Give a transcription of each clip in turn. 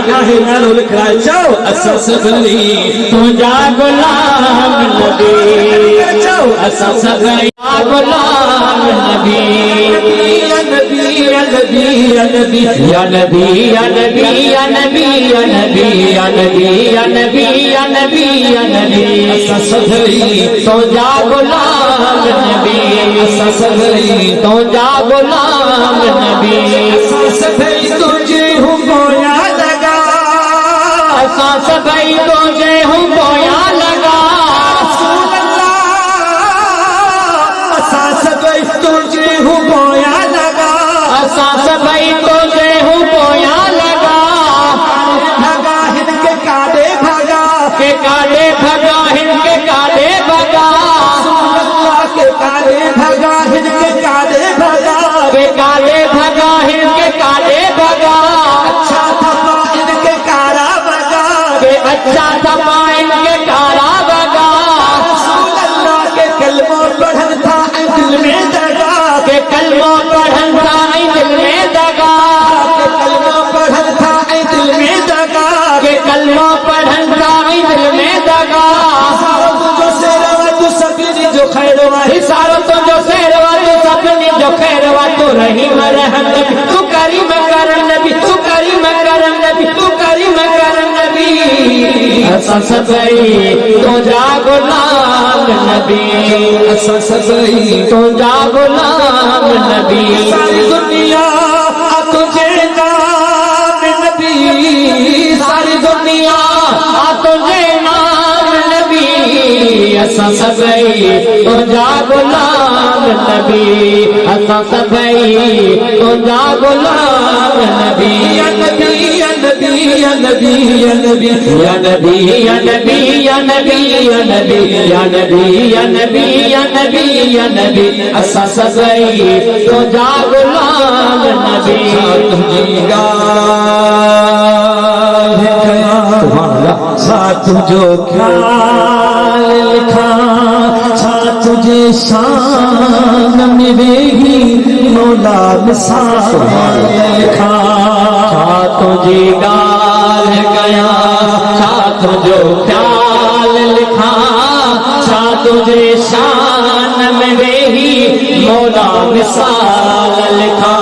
काहे नालो लिखाए चओ असां सभई तुंहिंजा गुलाम नबी चओ असां सभई गुलाम नबी या नबी या नबी या नबी या नबी या नबी या नबी या नबी या नबी या नबी या नबी असां सभई तुंहिंजा गुलाम नबी असां सभई तुंहिंजा गुलाम नबी असां सभई तुंहिंजे हुबोया लगा असां सभई तुंहिंजे हुबोया लगा असां सभई तुंहिंजे हुबोया लगा असां सभई तुंहिंजे हुबोया लगा भगा हिनके काॾे भगा के काॾे भगा हिनके काॾे भगा के काॾे भगा हिनके काॾे भगा के काॾे भगा हिनके काॾे भगा अच्छा थपा इनके कारा भगा के अच्छा थपा इनके कारा भगा अल्लाह के कलमो पढ़न था दिल में दगा के कलमो पढ़न था दिल में दगा के कलमो पढ़न था दिल में दगा के कलमो पढ़न था दिल में दगा सारो तुझो सेरवा तू सभिनी जो खैरवा सारो तुझो सेरवा तू सभिनी जो खैरवा तू रहीम रहम तू करीम करम नबी तू करीम करम नबी तू करीम करम नबी असां सभई तुंहिंजा गुलाम नबी असां सभई तुंहिंजा गुलाम नबी सारी दुनिया तुझे नाम नबी सारी दुनिया तुझे नाम नबी असां सभई तुंहिंजा गुलाम नबी असां सभई तुंहिंजा गुलाम नबी या नबी या नबी या नबी या नबी या नबी या नबी या नबी या नबी या नबी या नबी या नबी या नबी असां सभई तुंहिंजा गुलाम नबी तुंहिंजी ॻाल्हि छा तुंहिंजो ख्याल लिखा छा तुझे शान में वेही मौला मिसाल लिखा छा तुझी ॻाल्हि कया छा तुझो ख्याल लिखा छा तुझे शान में वेही मौला मिसाल लिखा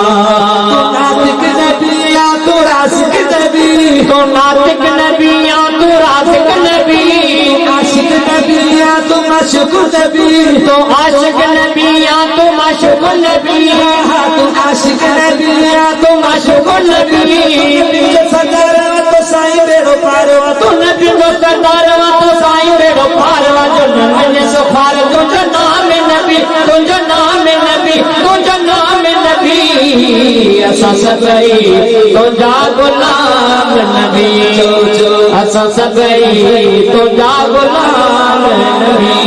तो नातिक नबी या तो रासिक नबी तो नातिक नबी या तो रासिक नबी आशिक नबी या तो माशूक नबी तो आशिक नबी या तो माशूक नबी तो आशिक नबी या तो माशूक नबी सरदारवा तो साईं बेड़ो पारवा तो नबी तो सरदारवा तो साईं बेड़ो पारवा जो नमने सुखार तुझो नाम नबी तुझो नाम नबी तुझो नाम नबी असां सभई तुंहिंजा गुलाम नबी असां सभई तुंहिंजा गुलाम नबी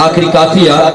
आखिरी काफिया